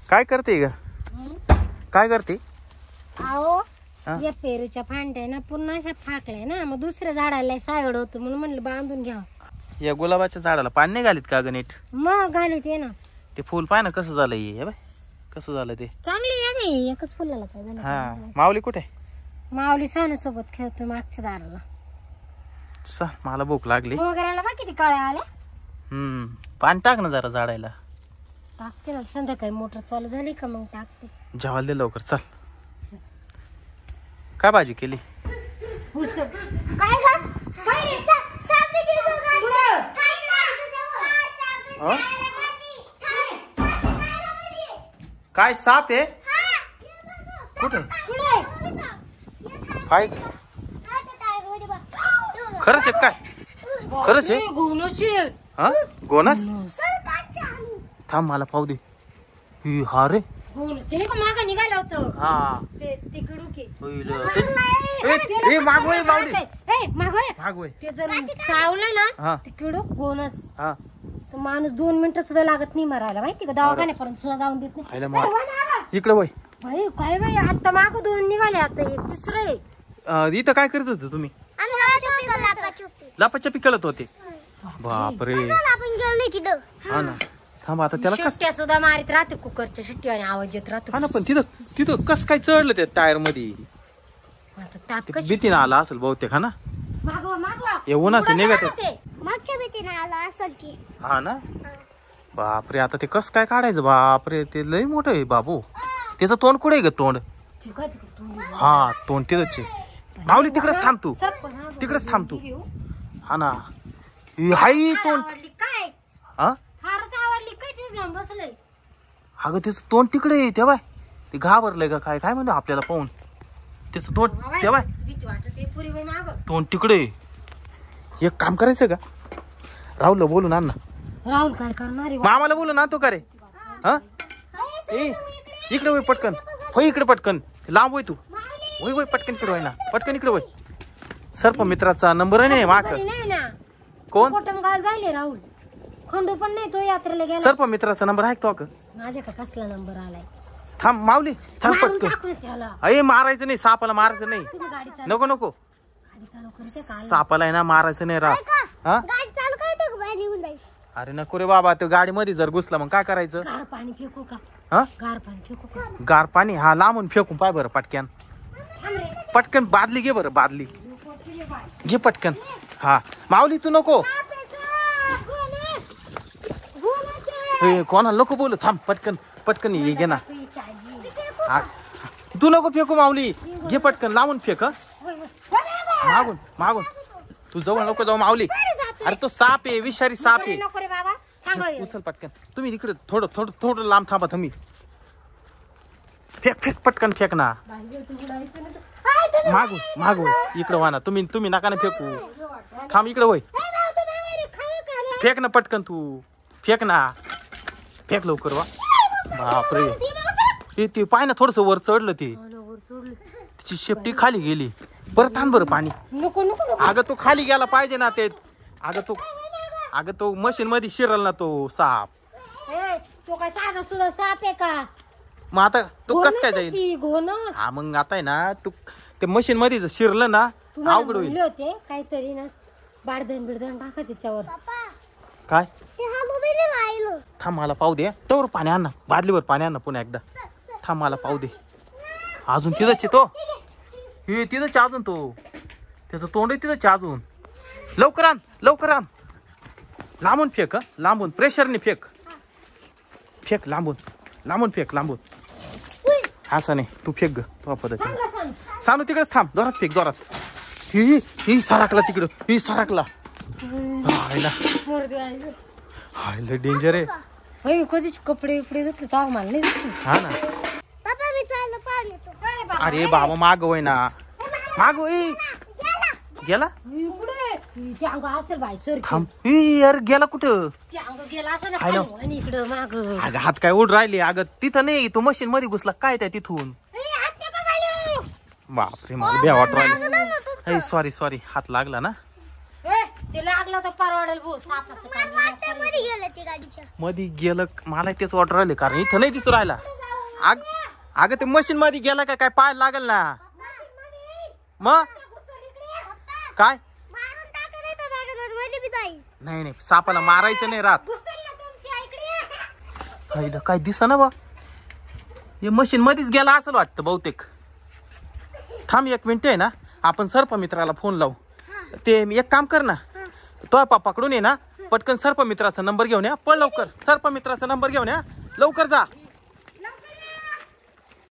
काय करते ग? काय करते? अहो या पेरूच्या फांद्या ना पुन्हा अशा फाकल्या ना, मग दुसऱ्या झाडाला सावड होतं म्हणून म्हणलं बांधून घ्या. या गुलाबाच्या झाडाला पाणी नाही घालीत का ग नीट? मग घालीत ये ना. हे फुल पाय ना कसं झालं, हे बाय कसं झालं ते. चांगली आहे नाही एकच फुलाला काय झालं. हा माऊली कुठे? माऊली सोबत खेळतो मागच्या दाराला. सा मला भूक लागली. वगैरेला बा किती कळ्या आल्या. पाणी टाक ना जरा झाडायला. टाकते ना, संध्याकाळी मोटर चालू झाली का मग टाकते. जेवायला दे लवकर चल. काय भाजी केली? काय साप आहे? कुठे? काय खरंच आहे काय? खरंच आहे? हा गोनस थांब मला पाहू दे. ही हा रे माग निघालं होतं. हा ते जर चावलं ना ते किडूक गोनस. माणूस 2 मिनिटं सुद्धा लागत नाही मरायला, माहिती का? दवाखान्यापर्यंत सुद्धा जाऊन देत नाही. इकडे वय भाई काय बाई आता माग 2 निघाले, आता एक तिसरं. इथं काय करत होते तुम्ही? लपाछपी खेळत होते. बापरे हा ना. थांब आता त्याला शिट्ट्या सुद्धा मारित राहते, कुकरच्या शिट्टी आणि आवाज येत राहतो. हा ना, पण तिथं कस काय चढलं त्या टायर मध्ये? भीतीने आला असेल बहुतेक. हा ना, येऊन असं निघत हा ना. बापरे आता ते कस काय काढायचं? बापरे ते लय मोठं आहे बाबू. त्याचं तोंड कुठे ग? तोंड हा तोंड तिथंच आहे. माऊली तिकडेच थांब तू, तिकडेच थांब तू. हा ना हाई तोंड. हा अगं त्याचं तोंड तिकडे आहे तेव्हा. ते घाबरलंय का काय काय म्हणतो आपल्याला पाहून? त्याचं तोंड तेव्हा तोंड तिकडे. एक काम करायचं का? राहुलला बोलून आण ना. राहुल काय करणार? मामाला बोलून आणतो का रे? हा इकडे वय पटकन. होय इकडे पटकन. लांब होय तू. होय होय पटकन इकडे होय ना, पटकन इकडे होय. सर्प मित्राचा नंबर नाही माक. कोण? राहुल खंडू पण नाही, तो यात्रेला गेला. सर्प मित्राचा नंबर आहे तो का? माझ्या का कसला नंबर आलाय? थांब माऊली चल पटकन. अरे मारायचं नाही, सापाला मारायचं नाही. नको नको सापाला आहे ना मारायचं नाही. राह हा अरे नको रे बाबा. तो गाडी मध्ये जर घुसला मग काय करायचं? गार पाणी फेकू का? हा गार पाणी फेकू का? गार पाणी हा लांबून फेकून पाय बरं पटक्यान. पटकन बादली घे बरं, बादली घे पटकन. हा माऊली तू नको. कोणाला नको बोलू. थांब पटकन पटकन ये घे ना. तू नको फेकू माऊली, घे पटकन लावून फेक. मागून मागून तू जवळ नको जाऊ माऊली. अरे तो साप आहे, विषारी साप आहे. उचल पटकन. तुम्ही इकडे थोडं थोडं थोडं लांब थांबा तुम्ही. फेक फेक पटकन फेक ना. मागून मागून इकडे वा ना. तुम्ही नका ना फेकू. थांब इकडे वय. फेक ना पटकन तू. फेक ना, फेक लवकर. वा बापरे ते पाय ना थोडस वर चढलं. ते तिची शेपटी खाली गेली. परत आण बरं पाणी. अगं तो खाली गेला पाहिजे ना ते. अगं तो मशीन मध्ये शिरल ना तो साप. तो काय साधा सुद्धा साप आहे का? मग आता तो कस काय जाईल? हा मग आता आहे ना तू ते मशीन मध्ये जर शिरलं ना अवघड होईल. होते काहीतरी ना बाडधन बिडधन टाका त्याच्यावर. काय थांब मला पाहू दे. तवर पाणी आण ना, बादलीवर पाणी आण ना पुन्हा एकदा. थांब मला पाहू दे. अजून तिथंच आहे तो. हे तिथंच अजून तो. त्याचं तोंड आहे तिथंच अजून. लवकर आण लवकर आण. लांबून फेक. लांबून प्रेशरने फेक. फेक लांबून लांबून फेक लांबून. असं नाही तू फेक ग तो पद्धतीने. सांगू तिकडेच थांब. जोरात फेक जोरात. ही सरकला तिकडं. ही सरकला. हायला डेंजर आहे. कधीच कपडे बिपडे धुतले तर मानले. हा ना. अरे बाबा माग होय ना. माग होय. गेला यार. गेला कुठं? अगं हात काय उड राहिले. अगं तिथं नाही, तो मशीन मध्ये घुसला काय त्या तिथून. बापरे मला भ्या वाटू राहिली. सॉरी सॉरी हात लागला ना. ते लागलं तर परवडेल भाऊ सापाचं काम. मध्ये गेलं मला तेच ऑर्डर आले कारण इथं नाही दिसू राहिला. अगं ते मशीन मध्ये गेला का काय पाय लागल ना मग काय. नाही नाही सापाला मारायचं नाही राहत. काय दिसा ना बा हे मशीन मध्येच गेला असं वाटतं बहुतेक. थांब 1 मिनिट आहे ना आपण सर्पमित्राला फोन लावू. ते एक काम कर ना तो पप्पाकडून ये ना पटकन सर्पमित्राचा नंबर घेऊन या. पण लवकर सर्पमित्राचा नंबर घेऊन या लवकर जा.